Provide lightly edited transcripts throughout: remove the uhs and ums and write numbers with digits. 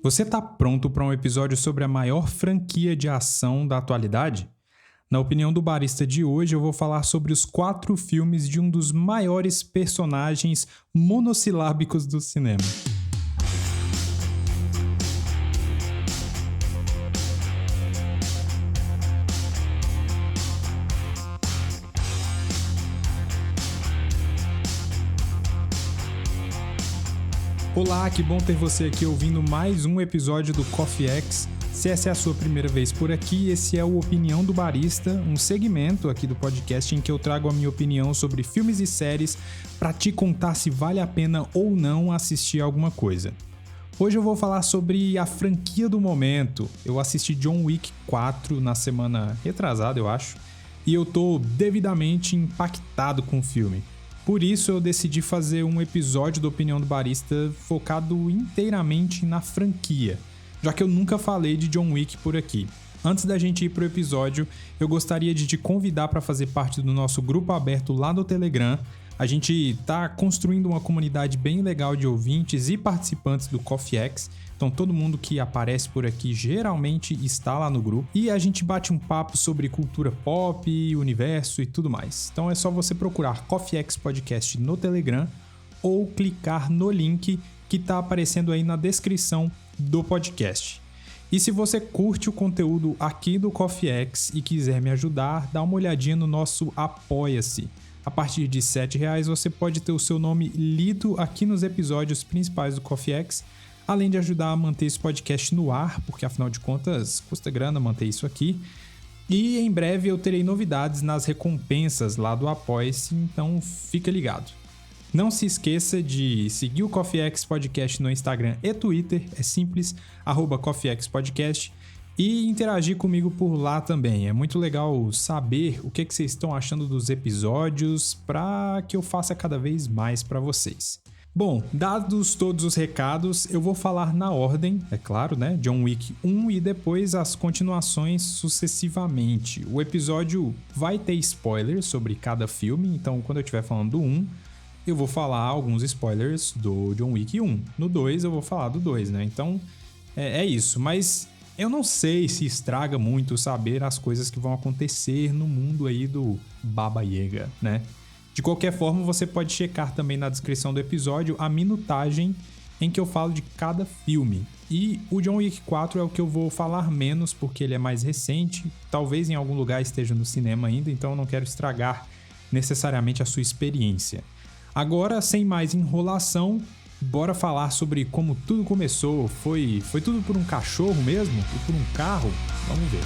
Você tá pronto para um episódio sobre a maior franquia de ação da atualidade? Na opinião do barista de hoje, eu vou falar sobre os 4 filmes de um dos maiores personagens monossilábicos do cinema. Olá, que bom ter você aqui ouvindo mais um episódio do Coffee X. Se essa é a sua primeira vez por aqui, esse é o Opinião do Barista, um segmento aqui do podcast em que eu trago a minha opinião sobre filmes e séries para te contar se vale a pena ou não assistir alguma coisa. Hoje eu vou falar sobre a franquia do momento. Eu assisti John Wick 4 na semana retrasada, eu acho, e eu tô devidamente impactado com o filme. Por isso eu decidi fazer um episódio do Opinião do Barista focado inteiramente na franquia, já que eu nunca falei de John Wick por aqui. Antes da gente ir pro episódio, eu gostaria de te convidar para fazer parte do nosso grupo aberto lá no Telegram. A gente tá construindo uma comunidade bem legal de ouvintes e participantes do Coffee X. Então todo mundo que aparece por aqui geralmente está lá no grupo. E a gente bate um papo sobre cultura pop, universo e tudo mais. Então é só você procurar Coffee X Podcast no Telegram ou clicar no link que tá aparecendo aí na descrição do podcast. E se você curte o conteúdo aqui do Coffee X e quiser me ajudar, dá uma olhadinha no nosso Apoia-se. A partir de R$7 você pode ter o seu nome lido aqui nos episódios principais do Coffee X, além de ajudar a manter esse podcast no ar, porque afinal de contas custa grana manter isso aqui. E em breve eu terei novidades nas recompensas lá do Apoia-se, então fica ligado. Não se esqueça de seguir o Coffee X Podcast no Instagram e Twitter, é simples, @CoffeeXPodcast. E interagir comigo por lá também. É muito legal saber o que vocês estão achando dos episódios para que eu faça cada vez mais para vocês. Bom, dados todos os recados, eu vou falar na ordem, é claro, né? John Wick 1 e depois as continuações sucessivamente. O episódio vai ter spoilers sobre cada filme, então quando eu estiver falando do 1, eu vou falar alguns spoilers do John Wick 1. No 2 eu vou falar do 2, né? Então é isso, mas eu não sei se estraga muito saber as coisas que vão acontecer no mundo aí do Baba Yaga, né? De qualquer forma, você pode checar também na descrição do episódio a minutagem em que eu falo de cada filme. E o John Wick 4 é o que eu vou falar menos porque ele é mais recente, talvez em algum lugar esteja no cinema ainda, então eu não quero estragar necessariamente a sua experiência. Agora, sem mais enrolação, bora falar sobre como tudo começou. Foi tudo por um cachorro mesmo? E por um carro? Vamos ver.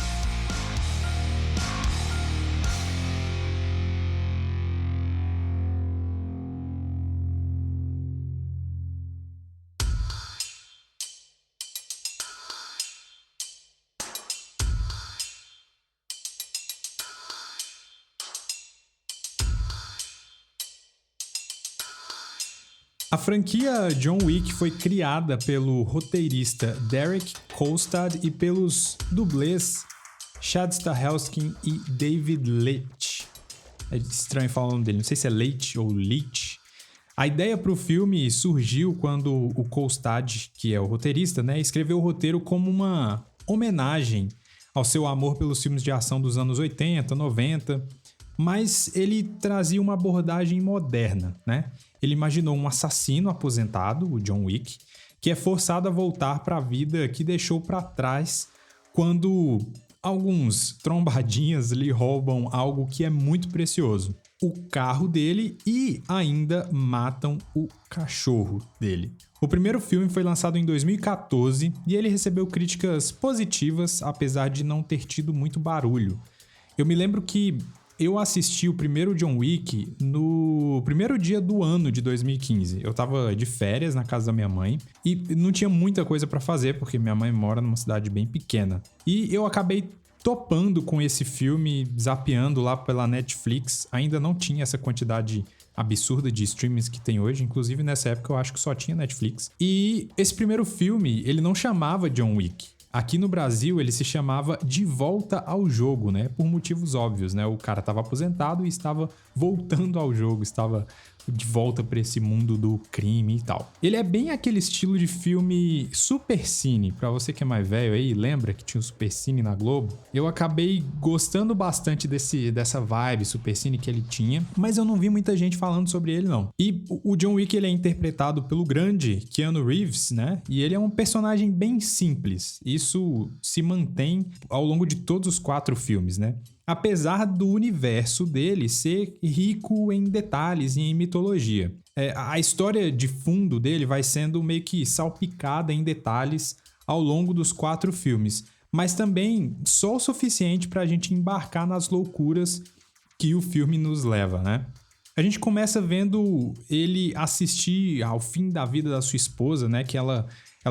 A franquia John Wick foi criada pelo roteirista Derek Kolstad e pelos dublês Chad Stahelski e David Leitch. É estranho falar o nome dele, não sei se é Leitch ou Leitch. A ideia para o filme surgiu quando o Kolstad, que é o roteirista, né, escreveu o roteiro como uma homenagem ao seu amor pelos filmes de ação dos anos 80, 90, mas ele trazia uma abordagem moderna, né? Ele imaginou um assassino aposentado, o John Wick, que é forçado a voltar para a vida que deixou para trás quando alguns trombadinhas lhe roubam algo que é muito precioso, o carro dele, e ainda matam o cachorro dele. O primeiro filme foi lançado em 2014 e ele recebeu críticas positivas, apesar de não ter tido muito barulho. Eu me lembro que eu assisti o primeiro John Wick no primeiro dia do ano de 2015. Eu tava de férias na casa da minha mãe e não tinha muita coisa pra fazer, porque minha mãe mora numa cidade bem pequena. E eu acabei topando com esse filme, zapeando lá pela Netflix. Ainda não tinha essa quantidade absurda de streamings que tem hoje. Inclusive, nessa época, eu acho que só tinha Netflix. E esse primeiro filme, ele não chamava John Wick. Aqui no Brasil, ele se chamava De Volta ao Jogo, né? Por motivos óbvios, né? O cara estava aposentado e estava voltando ao jogo, estava de volta pra esse mundo do crime e tal. Ele é bem aquele estilo de filme Supercine. Pra você que é mais velho aí, lembra que tinha o Supercine na Globo? Eu acabei gostando bastante dessa vibe Supercine que ele tinha, mas eu não vi muita gente falando sobre ele, não. E o John Wick, ele é interpretado pelo grande Keanu Reeves, né? E ele é um personagem bem simples. Isso se mantém ao longo de todos os 4 filmes, né? Apesar do universo dele ser rico em detalhes e em mitologia. A história de fundo dele vai sendo meio que salpicada em detalhes ao longo dos 4 filmes, mas também só o suficiente para a gente embarcar nas loucuras que o filme nos leva, né? A gente começa vendo ele assistir ao fim da vida da sua esposa, né? Que ela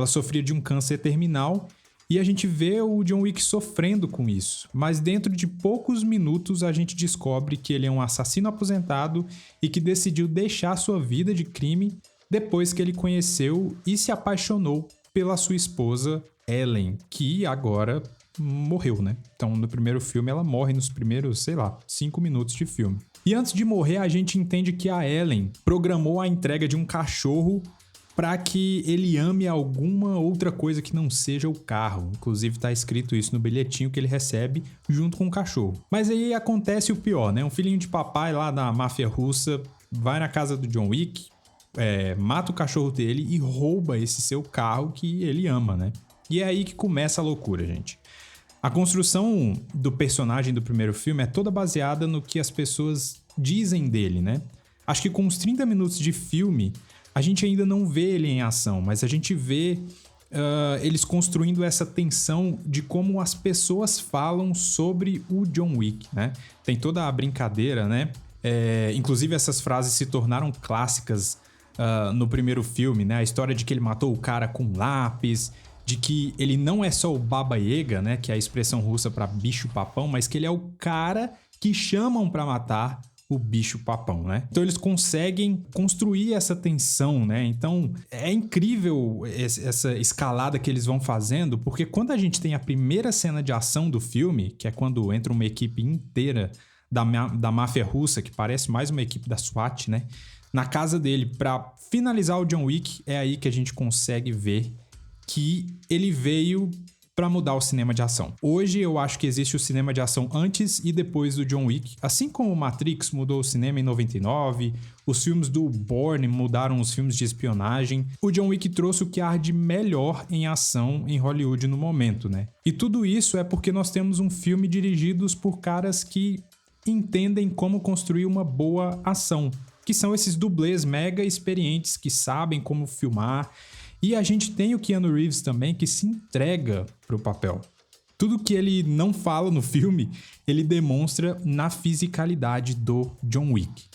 sofria de um câncer terminal. E a gente vê o John Wick sofrendo com isso. Mas dentro de poucos minutos a gente descobre que ele é um assassino aposentado e que decidiu deixar sua vida de crime depois que ele conheceu e se apaixonou pela sua esposa Ellen, que agora morreu, né? Então no primeiro filme ela morre nos primeiros, 5 minutos de filme. E antes de morrer a gente entende que a Ellen programou a entrega de um cachorro para que ele ame alguma outra coisa que não seja o carro. Inclusive tá escrito isso no bilhetinho que ele recebe junto com o cachorro. Mas aí acontece o pior, né? Um filhinho de papai lá da máfia russa vai na casa do John Wick, mata o cachorro dele e rouba esse seu carro que ele ama, né? E é aí que começa a loucura, gente. A construção do personagem do primeiro filme é toda baseada no que as pessoas dizem dele, né? Acho que com uns 30 minutos de filme a gente ainda não vê ele em ação, mas a gente vê eles construindo essa tensão de como as pessoas falam sobre o John Wick, né? Tem toda a brincadeira, né? Inclusive essas frases se tornaram clássicas no primeiro filme, né? A história de que ele matou o cara com lápis, de que ele não é só o Baba Yaga, né? Que é a expressão russa para bicho-papão, mas que ele é o cara que chamam para matar o bicho-papão, né? Então eles conseguem construir essa tensão, né? Então é incrível essa escalada que eles vão fazendo, porque quando a gente tem a primeira cena de ação do filme, que é quando entra uma equipe inteira da máfia russa, que parece mais uma equipe da SWAT, né? Na casa dele pra finalizar o John Wick, é aí que a gente consegue ver que ele veio para mudar o cinema de ação. Hoje eu acho que existe o cinema de ação antes e depois do John Wick. Assim como o Matrix mudou o cinema em 99, os filmes do Bourne mudaram os filmes de espionagem, o John Wick trouxe o que há de melhor em ação em Hollywood no momento, né? E tudo isso é porque nós temos um filme dirigido por caras que entendem como construir uma boa ação, que são esses dublês mega experientes que sabem como filmar. E a gente tem o Keanu Reeves também, que se entrega pro papel. Tudo que ele não fala no filme, ele demonstra na fisicalidade do John Wick.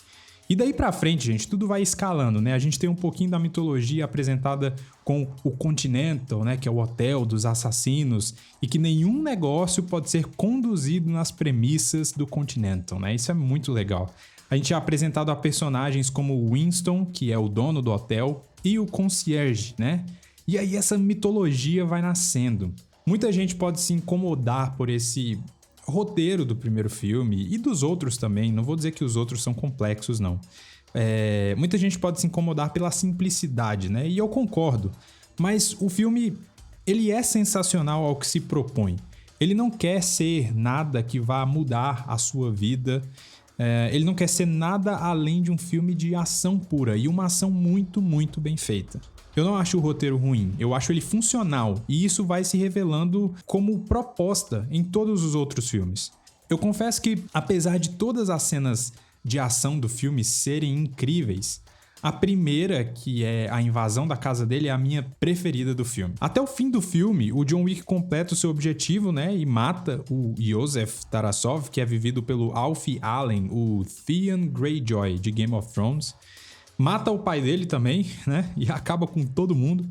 E daí pra frente, gente, tudo vai escalando, né? A gente tem um pouquinho da mitologia apresentada com o Continental, né? Que é o hotel dos assassinos, e que nenhum negócio pode ser conduzido nas premissas do Continental, né? Isso é muito legal. A gente é apresentado a personagens como o Winston, que é o dono do hotel, e o concierge, né? E aí essa mitologia vai nascendo. Muita gente pode se incomodar por esse roteiro do primeiro filme e dos outros também. Não vou dizer que os outros são complexos, não. Muita gente pode se incomodar pela simplicidade, né? E eu concordo. Mas o filme, ele é sensacional ao que se propõe. Ele não quer ser nada que vá mudar a sua vida. Ele não quer ser nada além de um filme de ação pura e uma ação muito, muito bem feita. Eu não acho o roteiro ruim, eu acho ele funcional e isso vai se revelando como proposta em todos os outros filmes. Eu confesso que, apesar de todas as cenas de ação do filme serem incríveis, a primeira, que é a invasão da casa dele, é a minha preferida do filme. Até o fim do filme, o John Wick completa o seu objetivo, né? E mata o Yosef Tarasov, que é vivido pelo Alfie Allen, o Theon Greyjoy de Game of Thrones. Mata o pai dele também, né? E acaba com todo mundo.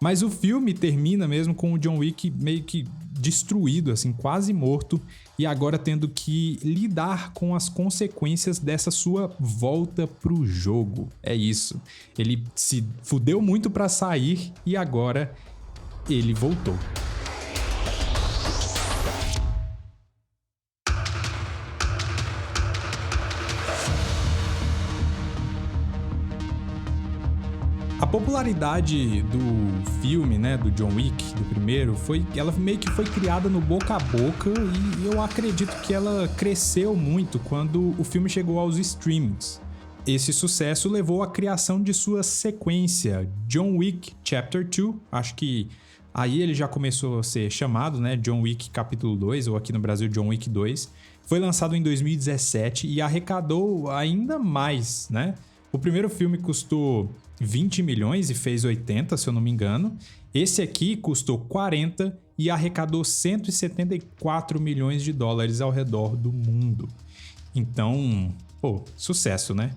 Mas o filme termina mesmo com o John Wick meio que destruído, assim, quase morto, e agora tendo que lidar com as consequências dessa sua volta pro jogo. É isso. Ele se fudeu muito pra sair e agora ele voltou. A popularidade do filme, né, do John Wick, do primeiro, ela meio que foi criada no boca a boca e eu acredito que ela cresceu muito quando o filme chegou aos streamings. Esse sucesso levou à criação de sua sequência, John Wick Chapter 2, acho que aí ele já começou a ser chamado, né, John Wick Capítulo 2, ou aqui no Brasil John Wick 2. Foi lançado em 2017 e arrecadou ainda mais, né? O primeiro filme custou 20 milhões e fez 80, se eu não me engano. Esse aqui custou 40 e arrecadou 174 milhões de dólares ao redor do mundo. Então, sucesso, né?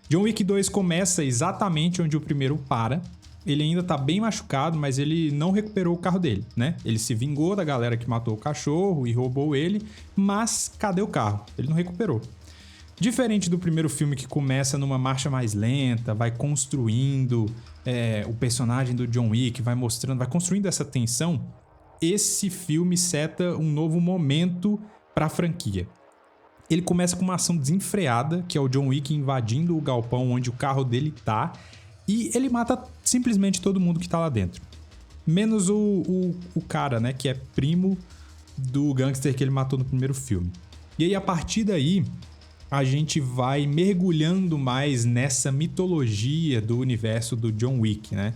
John Wick 2 começa exatamente onde o primeiro para. Ele ainda tá bem machucado, mas ele não recuperou o carro dele, né? Ele se vingou da galera que matou o cachorro e roubou ele, mas cadê o carro? Ele não recuperou. Diferente do primeiro filme que começa numa marcha mais lenta, vai construindo o personagem do John Wick, vai construindo essa tensão, esse filme seta um novo momento para a franquia. Ele começa com uma ação desenfreada, que é o John Wick invadindo o galpão onde o carro dele tá, e ele mata simplesmente todo mundo que tá lá dentro. Menos o cara, né, que é primo do gangster que ele matou no primeiro filme. E aí, a partir daí, a gente vai mergulhando mais nessa mitologia do universo do John Wick, né?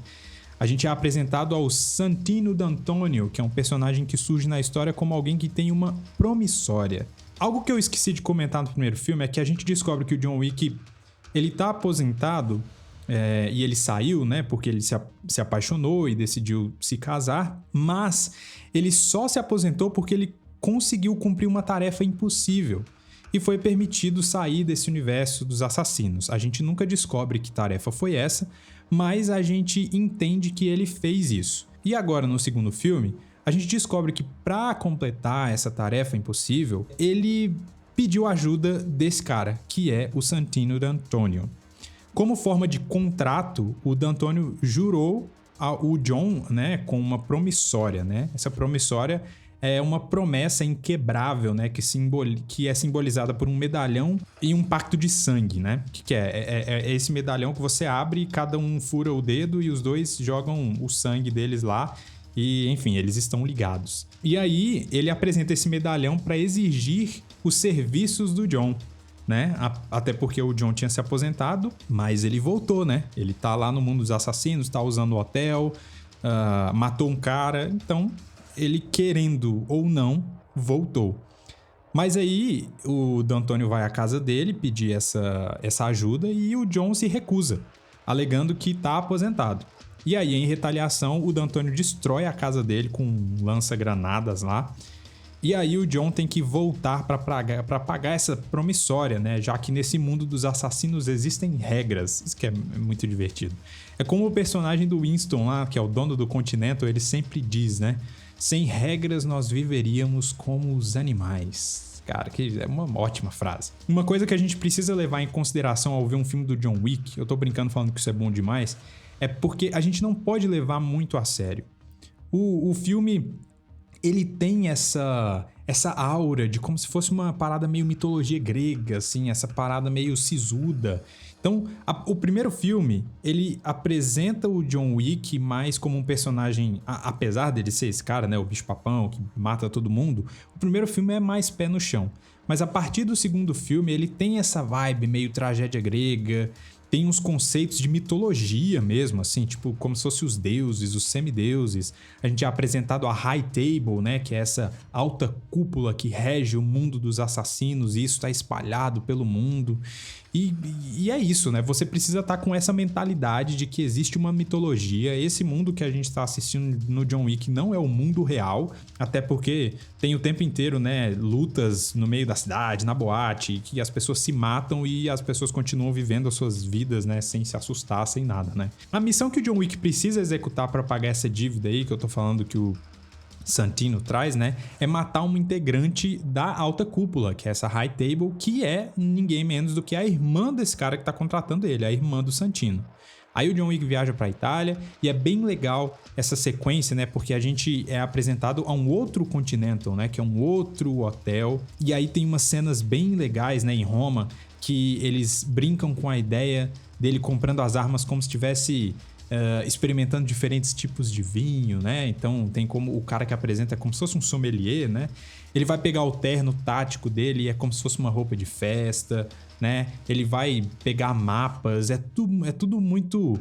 A gente é apresentado ao Santino D'Antonio, que é um personagem que surge na história como alguém que tem uma promissória. Algo que eu esqueci de comentar no primeiro filme é que a gente descobre que o John Wick, ele tá aposentado e ele saiu, né? Porque ele se apaixonou e decidiu se casar, mas ele só se aposentou porque ele conseguiu cumprir uma tarefa impossível. E foi permitido sair desse universo dos assassinos. A gente nunca descobre que tarefa foi essa, mas a gente entende que ele fez isso. E agora, no segundo filme, a gente descobre que para completar essa tarefa impossível, ele pediu ajuda desse cara, que é o Santino D'Antonio. Como forma de contrato, o D'Antonio jurou o John, né, com uma promissória, né? Essa promissória é uma promessa inquebrável, né, que é simbolizada por um medalhão e um pacto de sangue, né? Que é esse medalhão que você abre e cada um fura o dedo e os dois jogam o sangue deles lá e, enfim, eles estão ligados. E aí ele apresenta esse medalhão para exigir os serviços do John, né? Até porque o John tinha se aposentado, mas ele voltou, né? Ele tá lá no mundo dos assassinos, tá usando o hotel, matou um cara, então ele, querendo ou não, voltou. Mas aí o D'Antonio vai à casa dele pedir essa ajuda e o John se recusa, alegando que tá aposentado. E aí, em retaliação, o D'Antonio destrói a casa dele com lança-granadas lá. E aí o John tem que voltar para pagar essa promissória, né? Já que nesse mundo dos assassinos existem regras. Isso que é muito divertido. É como o personagem do Winston lá, que é o dono do Continental, ele sempre diz, né? Sem regras nós viveríamos como os animais. Cara, que é uma ótima frase. Uma coisa que a gente precisa levar em consideração ao ver um filme do John Wick, eu tô brincando falando que isso é bom demais, é porque a gente não pode levar muito a sério. O filme, ele tem essa aura de como se fosse uma parada meio mitologia grega, assim, essa parada meio sisuda. Então, o primeiro filme, ele apresenta o John Wick mais como um personagem, apesar dele ser esse cara, né, o bicho-papão, que mata todo mundo, o primeiro filme é mais pé no chão. Mas a partir do segundo filme, ele tem essa vibe meio tragédia grega, tem uns conceitos de mitologia mesmo, assim, tipo, como se fossem os deuses, os semideuses. A gente é apresentado a High Table, né, que é essa alta cúpula que rege o mundo dos assassinos, e isso está espalhado pelo mundo. E é isso, né? Você precisa estar com essa mentalidade de que existe uma mitologia. Esse mundo que a gente está assistindo no John Wick não é o mundo real, até porque tem o tempo inteiro, né, lutas no meio da cidade, na boate, que as pessoas se matam e as pessoas continuam vivendo as suas vidas, né, sem se assustar, sem nada, né? A missão que o John Wick precisa executar para pagar essa dívida aí, que eu tô falando que o Santino traz, né, é matar uma integrante da alta cúpula, que é essa High Table, que é ninguém menos do que a irmã desse cara que tá contratando ele, a irmã do Santino. Aí o John Wick viaja pra Itália e é bem legal essa sequência, né, porque a gente é apresentado a um outro Continental, né, que é um outro hotel, e aí tem umas cenas bem legais, né, em Roma, que eles brincam com a ideia dele comprando as armas como se tivesse experimentando diferentes tipos de vinho, né? Então tem como o cara que apresenta é como se fosse um sommelier, né? Ele vai pegar o terno tático dele, é como se fosse uma roupa de festa, né? Ele vai pegar mapas, é tudo muito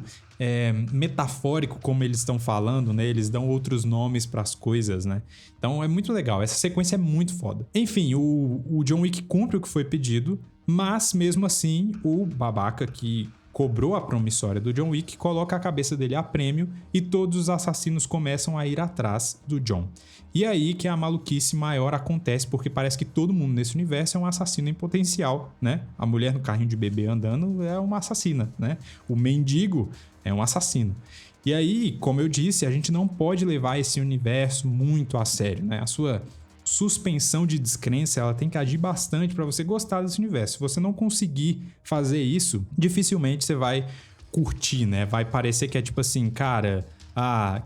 metafórico como eles estão falando, né? Eles dão outros nomes para as coisas, né? Então é muito legal, essa sequência é muito foda. Enfim, o John Wick cumpre o que foi pedido, mas mesmo assim o babaca que cobrou a promissória do John Wick coloca a cabeça dele a prêmio e todos os assassinos começam a ir atrás do John. E aí que a maluquice maior acontece, porque parece que todo mundo nesse universo é um assassino em potencial, né? A mulher no carrinho de bebê andando é uma assassina, né? O mendigo é um assassino. E aí, como eu disse, a gente não pode levar esse universo muito a sério, né? A sua suspensão de descrença, ela tem que agir bastante para você gostar desse universo. Se você não conseguir fazer isso, dificilmente você vai curtir, né? Vai parecer que é tipo assim, cara,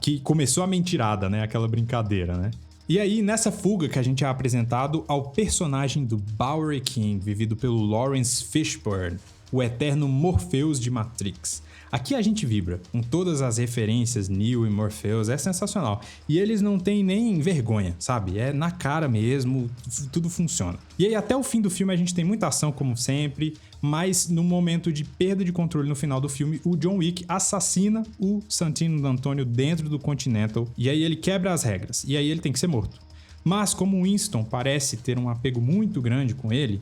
que começou a mentirada, né? Aquela brincadeira, né? E aí, nessa fuga que a gente é apresentado ao personagem do Bowery King, vivido pelo Lawrence Fishburne, o eterno Morpheus de Matrix. Aqui a gente vibra, com todas as referências, Neo e Morpheus, é sensacional. E eles não têm nem vergonha, sabe? É na cara mesmo, tudo funciona. E aí até o fim do filme a gente tem muita ação, como sempre, mas no momento de perda de controle no final do filme, o John Wick assassina o Santino D'Antonio dentro do Continental, e aí ele quebra as regras, e aí ele tem que ser morto. Mas como o Winston parece ter um apego muito grande com ele,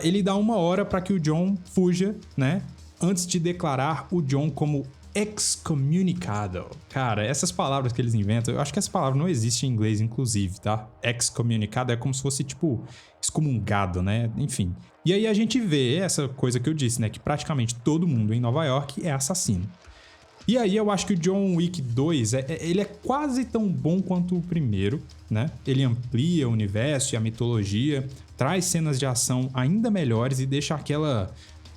ele dá 1 hora para que o John fuja, né? Antes de declarar o John como excommunicado. Cara, essas palavras que eles inventam, eu acho que essa palavra não existe em inglês, inclusive, tá? Excommunicado é como se fosse, tipo, excomungado, né? Enfim. E aí a gente vê essa coisa que eu disse, né? Que praticamente todo mundo em Nova York é assassino. E aí eu acho que o John Wick 2, ele é quase tão bom quanto o primeiro, né? Ele amplia o universo e a mitologia, traz cenas de ação ainda melhores e deixa aquela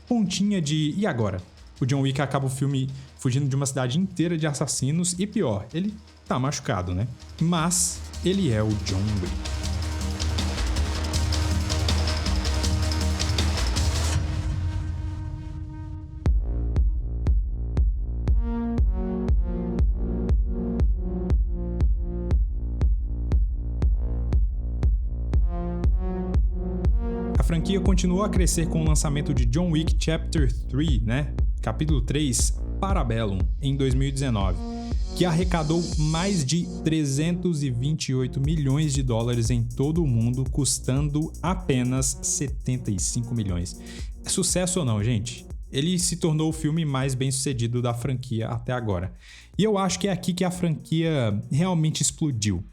pontinha de... E agora? O John Wick acaba o filme fugindo de uma cidade inteira de assassinos e pior, ele tá machucado, né? Mas ele é o John Wick. A franquia continuou a crescer com o lançamento de John Wick Chapter 3, né? Capítulo 3, Parabellum, em 2019, que arrecadou mais de 328 milhões de dólares em todo o mundo, custando apenas 75 milhões. É sucesso ou não, gente? Ele se tornou o filme mais bem-sucedido da franquia até agora. E eu acho que é aqui que a franquia realmente explodiu.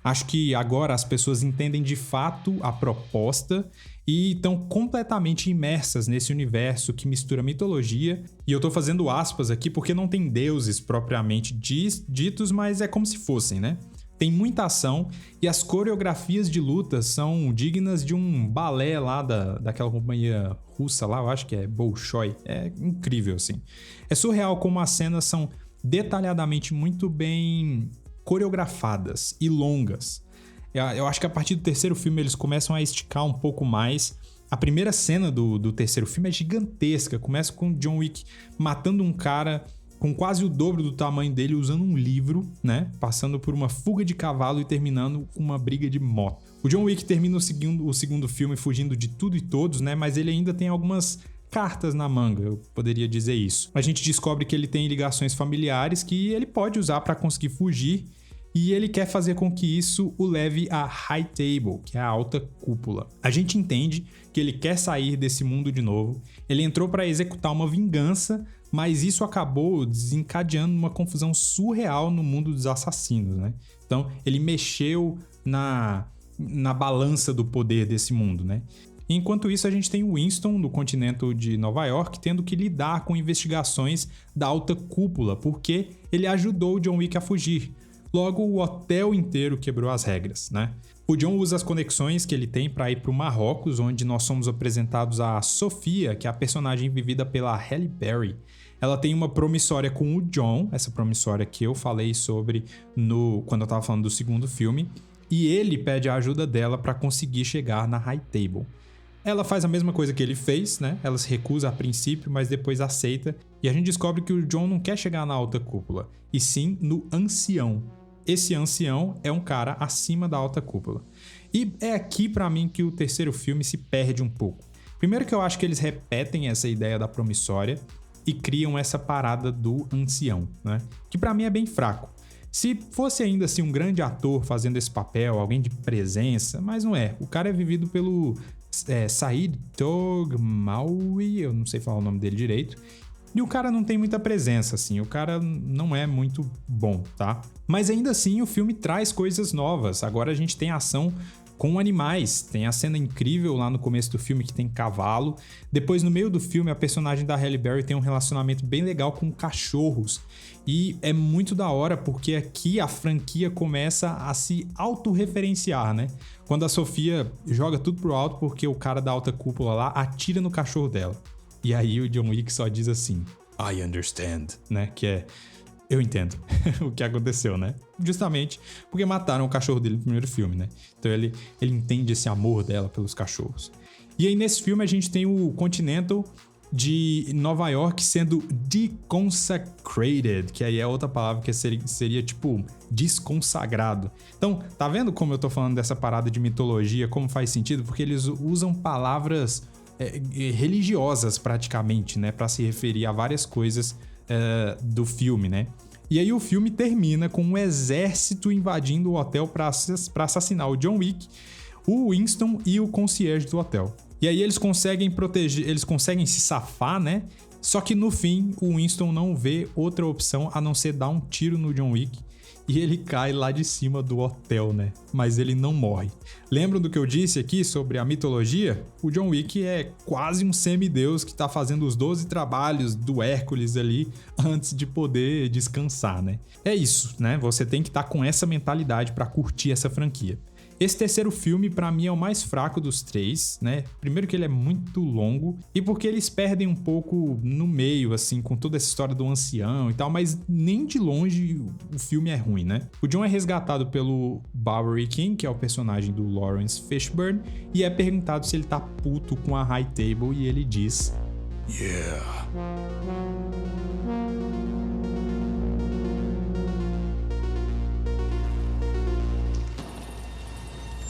Acho que agora as pessoas entendem de fato a proposta e estão completamente imersas nesse universo que mistura mitologia, e eu tô fazendo aspas aqui porque não tem deuses propriamente ditos, mas é como se fossem, né? Tem muita ação e as coreografias de luta são dignas de um balé lá daquela companhia russa lá, eu acho que é Bolshoi. É incrível, assim. É surreal como as cenas são detalhadamente muito bem coreografadas e longas. Eu acho que a partir do terceiro filme eles começam a esticar um pouco mais. A primeira cena do terceiro filme é gigantesca. Começa com o John Wick matando um cara com quase o dobro do tamanho dele usando um livro, né? Passando por uma fuga de cavalo e terminando com uma briga de moto. O John Wick termina o segundo filme fugindo de tudo e todos, né? Mas ele ainda tem algumas cartas na manga, eu poderia dizer isso. A gente descobre que ele tem ligações familiares que ele pode usar para conseguir fugir, e ele quer fazer com que isso o leve à High Table, que é a alta cúpula. A gente entende que ele quer sair desse mundo de novo, ele entrou para executar uma vingança, mas isso acabou desencadeando uma confusão surreal no mundo dos assassinos, né? Então, ele mexeu na balança do poder desse mundo, né? Enquanto isso, a gente tem o Winston, no continente de Nova York, tendo que lidar com investigações da alta cúpula, porque ele ajudou o John Wick a fugir. Logo, o hotel inteiro quebrou as regras, né? O John usa as conexões que ele tem para ir para o Marrocos, onde nós somos apresentados a Sofia, que é a personagem vivida pela Halle Berry. Ela tem uma promissória com o John, essa promissória que eu falei sobre quando eu estava falando do segundo filme, e ele pede a ajuda dela para conseguir chegar na High Table. Ela faz a mesma coisa que ele fez, né? Ela se recusa a princípio, mas depois aceita. E a gente descobre que o Jon não quer chegar na alta cúpula, e sim no ancião. Esse ancião é um cara acima da alta cúpula. E é aqui, pra mim, que o terceiro filme se perde um pouco. Primeiro que eu acho que eles repetem essa ideia da promissória e criam essa parada do ancião, né? Que pra mim é bem fraco. Se fosse ainda assim um grande ator fazendo esse papel, alguém de presença, mas não é. O cara é vivido pelo Said Togmawi, eu não sei falar o nome dele direito. E o cara não tem muita presença, assim, o cara não é muito bom, tá? Mas ainda assim o filme traz coisas novas. Agora a gente tem ação com animais. Tem a cena incrível lá no começo do filme que tem cavalo. Depois, no meio do filme, a personagem da Halle Berry tem um relacionamento bem legal com cachorros. E é muito da hora porque aqui a franquia começa a se autorreferenciar, né? Quando a Sofia joga tudo pro alto porque o cara da alta cúpula lá atira no cachorro dela. E aí o John Wick só diz assim, I understand, né? Que é, eu entendo o que aconteceu, né? Justamente porque mataram o cachorro dele no primeiro filme, né? Então ele entende esse amor dela pelos cachorros. E aí nesse filme a gente tem o Continental de Nova York sendo deconsecrated, que aí é outra palavra que seria tipo desconsagrado. Então, tá vendo como eu tô falando dessa parada de mitologia, como faz sentido? Porque eles usam palavras religiosas praticamente, né, para se referir a várias coisas do filme, né? E aí o filme termina com um exército invadindo o hotel para assassinar o John Wick, o Winston e o concierge do hotel. E aí eles conseguem se safar, né? Só que no fim o Winston não vê outra opção a não ser dar um tiro no John Wick. E ele cai lá de cima do hotel, né? Mas ele não morre. Lembram do que eu disse aqui sobre a mitologia? O John Wick é quase um semideus que tá fazendo os 12 trabalhos do Hércules ali antes de poder descansar, né? É isso, né? Você tem que estar com essa mentalidade pra curtir essa franquia. Esse terceiro filme, pra mim, é o mais fraco dos três, né? Primeiro que ele é muito longo e porque eles perdem um pouco no meio, assim, com toda essa história do ancião e tal, mas nem de longe o filme é ruim, né? O John é resgatado pelo Bowery King, que é o personagem do Lawrence Fishburne, e é perguntado se ele tá puto com a High Table e ele diz... Yeah.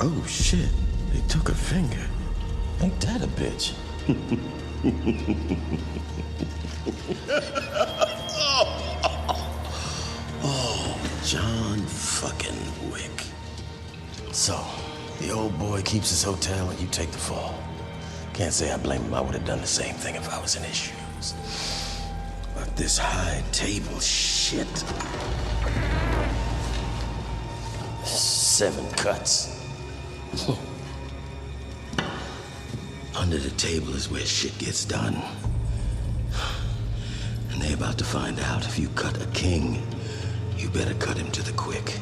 Oh shit, they took a finger. Ain't that a bitch? Oh, John fucking Wick. So, the old boy keeps his hotel and you take the fall. Can't say I blame him, I would have done the same thing if I was in his shoes. But this high table shit. 7 cuts. Under the table is where shit gets done. And they're about to find out if you cut a king, you better cut him to the quick.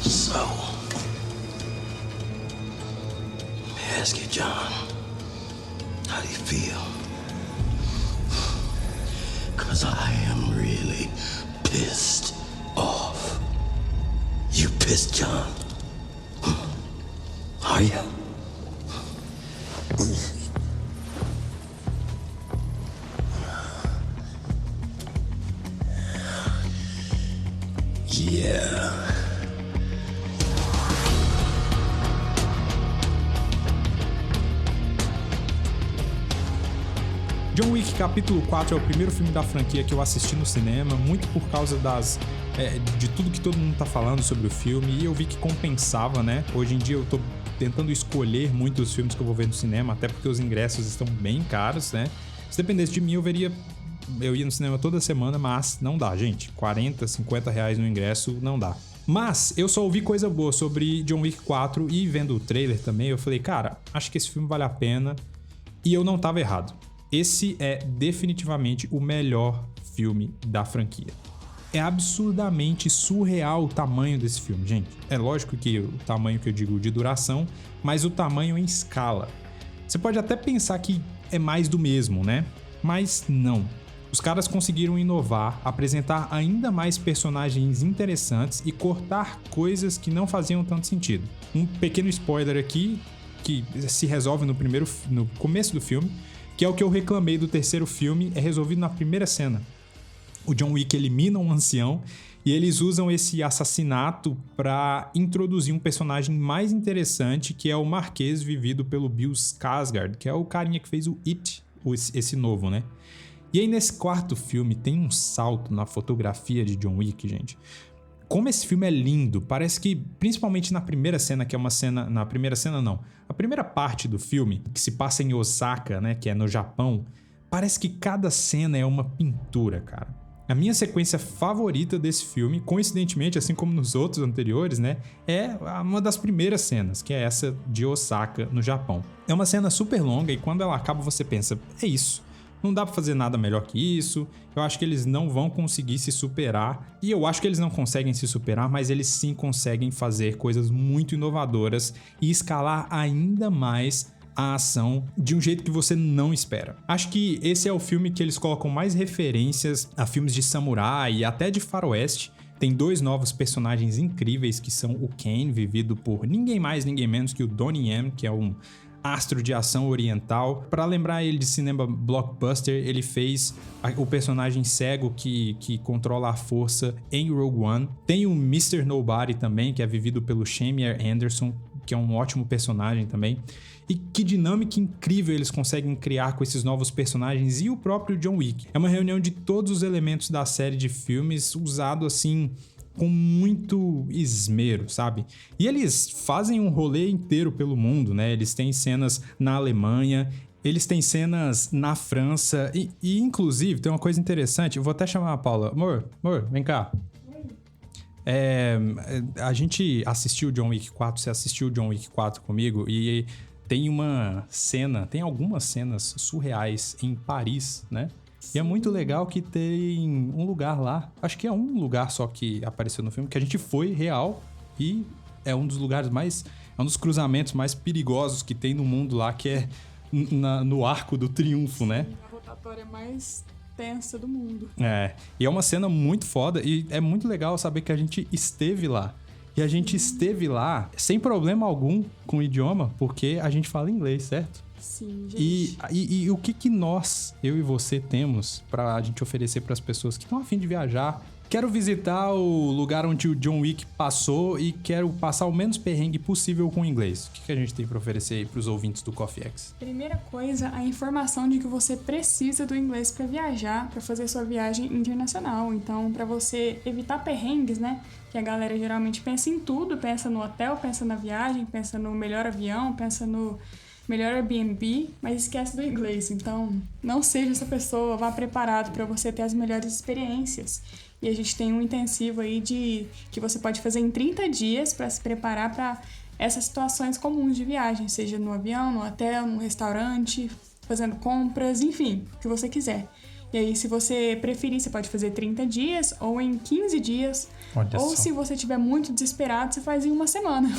So, let me ask you, John, how do you feel? 'Cause I am really pissed off. You pissed, John? Are you? Yeah. John Wick Capítulo 4 é o primeiro filme da franquia que eu assisti no cinema, muito por causa de tudo que todo mundo tá falando sobre o filme, e eu vi que compensava, né? Hoje em dia eu tô tentando escolher muito os filmes que eu vou ver no cinema, até porque os ingressos estão bem caros, né? Se dependesse de mim, eu ia no cinema toda semana, mas não dá, gente. 40, 50 reais no ingresso, não dá. Mas eu só ouvi coisa boa sobre John Wick 4 e vendo o trailer também, eu falei, cara, acho que esse filme vale a pena, e eu não tava errado. Esse é definitivamente o melhor filme da franquia. É absurdamente surreal o tamanho desse filme, gente. É lógico que o tamanho que eu digo de duração, mas o tamanho em escala. Você pode até pensar que é mais do mesmo, né? Mas não. Os caras conseguiram inovar, apresentar ainda mais personagens interessantes e cortar coisas que não faziam tanto sentido. Um pequeno spoiler aqui, que se resolve no começo do filme, que é o que eu reclamei do terceiro filme, é resolvido na primeira cena. O John Wick elimina um ancião e eles usam esse assassinato para introduzir um personagem mais interessante, que é o Marquês, vivido pelo Bill Skarsgård, que é o carinha que fez o It, esse novo, né? E aí nesse quarto filme tem um salto na fotografia de John Wick, gente. Como esse filme é lindo, parece que, principalmente na primeira cena, que é uma cena... Na primeira cena, não. A primeira parte do filme, que se passa em Osaka, né, que é no Japão, parece que cada cena é uma pintura, cara. A minha sequência favorita desse filme, coincidentemente, assim como nos outros anteriores, né, é uma das primeiras cenas, que é essa de Osaka, no Japão. É uma cena super longa e quando ela acaba você pensa, é isso. Não dá pra fazer nada melhor que isso. Eu acho que eles não vão conseguir se superar. E eu acho que eles não conseguem se superar, mas eles sim conseguem fazer coisas muito inovadoras e escalar ainda mais a ação de um jeito que você não espera. Acho que esse é o filme que eles colocam mais referências a filmes de samurai e até de faroeste. Tem 2 novos personagens incríveis que são o Kane, vivido por ninguém mais, ninguém menos que o Donnie Yen, que é um astro de ação oriental. Para lembrar ele de cinema blockbuster, ele fez o personagem cego que controla a força em Rogue One. Tem o Mr. Nobody também, que é vivido pelo Shamier Anderson, que é um ótimo personagem também. E que dinâmica incrível eles conseguem criar com esses novos personagens e o próprio John Wick. É uma reunião de todos os elementos da série de filmes usado assim com muito esmero, sabe? E eles fazem um rolê inteiro pelo mundo, né? Eles têm cenas na Alemanha, eles têm cenas na França e inclusive, tem uma coisa interessante, eu vou até chamar a Paula. Amor, vem cá. A gente assistiu o John Wick 4, você assistiu o John Wick 4 comigo e tem algumas cenas surreais em Paris, né? E é muito legal que tem um lugar lá, acho que é um lugar só que apareceu no filme, que a gente foi real e é um dos lugares é um dos cruzamentos mais perigosos que tem no mundo lá, que é no Arco do Triunfo, né? A rotatória mais tensa do mundo. E é uma cena muito foda e é muito legal saber que a gente esteve lá. E a gente esteve lá sem problema algum com o idioma, porque a gente fala inglês, certo? Sim, gente. E o que nós, eu e você, temos pra gente oferecer pras pessoas que estão a fim de viajar? Quero visitar o lugar onde o John Wick passou e quero passar o menos perrengue possível com o inglês. O que a gente tem pra oferecer aí pros ouvintes do Coffee X? Primeira coisa, a informação de que você precisa do inglês pra viajar, pra fazer sua viagem internacional. Então, pra você evitar perrengues, né? Que a galera geralmente pensa em tudo, pensa no hotel, pensa na viagem, pensa no melhor avião, pensa no melhor Airbnb, mas esquece do inglês. Então, não seja essa pessoa, vá preparado para você ter as melhores experiências. E a gente tem um intensivo aí que você pode fazer em 30 dias para se preparar para essas situações comuns de viagem, seja no avião, no hotel, no restaurante, fazendo compras, enfim, o que você quiser. E aí, se você preferir, você pode fazer 30 dias ou em 15 dias. Ou se você estiver muito desesperado, você faz em uma semana.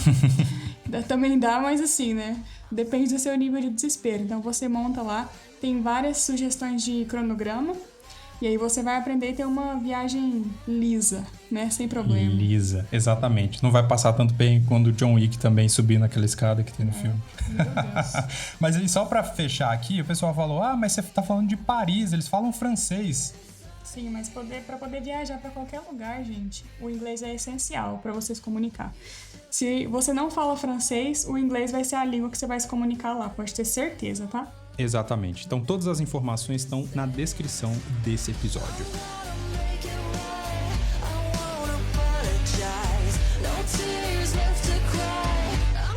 Também dá, mas assim, né? Depende do seu nível de desespero. Então, você monta lá, tem várias sugestões de cronograma. E aí você vai aprender a ter uma viagem lisa, né? Sem problema. Lisa, exatamente. Não vai passar tanto bem quando o John Wick também subir naquela escada que tem no filme. Meu Deus. Mas aí, só pra fechar aqui, o pessoal falou, mas você tá falando de Paris, eles falam francês. Sim, mas pra poder viajar pra qualquer lugar, gente, o inglês é essencial pra você se comunicar. Se você não fala francês, o inglês vai ser a língua que você vai se comunicar lá, pode ter certeza, tá? Exatamente. Então todas as informações estão na descrição desse episódio.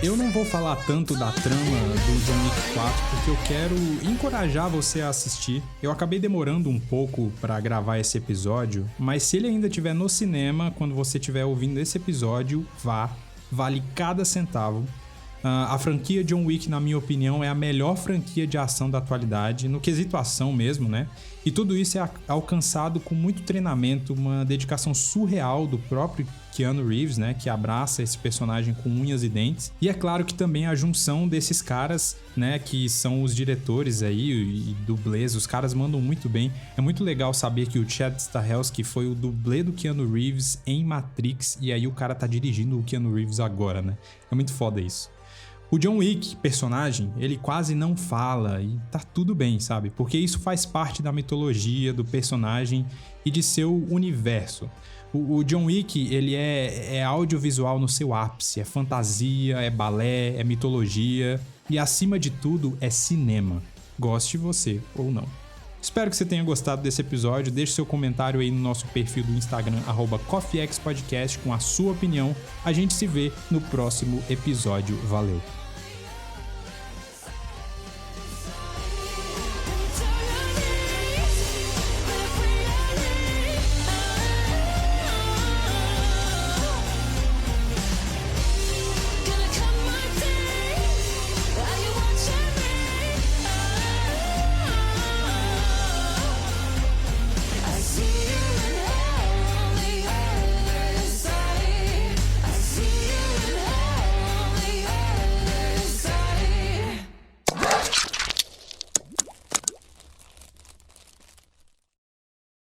Eu não vou falar tanto da trama do John Wick 4 porque eu quero encorajar você a assistir. Eu acabei demorando um pouco para gravar esse episódio, mas se ele ainda estiver no cinema, quando você estiver ouvindo esse episódio, vá. Vale cada centavo. A franquia John Wick, na minha opinião, é a melhor franquia de ação da atualidade, no quesito ação mesmo, né? E tudo isso é alcançado com muito treinamento, uma dedicação surreal do próprio Keanu Reeves, né? Que abraça esse personagem com unhas e dentes. E é claro que também a junção desses caras, né? Que são os diretores aí e dublês, os caras mandam muito bem. É muito legal saber que o Chad Stahelski foi o dublê do Keanu Reeves em Matrix, e aí o cara tá dirigindo o Keanu Reeves agora, né? É muito foda isso. O John Wick, personagem, ele quase não fala e tá tudo bem, sabe? Porque isso faz parte da mitologia do personagem e de seu universo. O John Wick, ele é audiovisual no seu ápice, é fantasia, é balé, é mitologia e, acima de tudo, é cinema. Goste você ou não. Espero que você tenha gostado desse episódio. Deixe seu comentário aí no nosso perfil do Instagram, @CoffeeXPodcast, com a sua opinião. A gente se vê no próximo episódio. Valeu!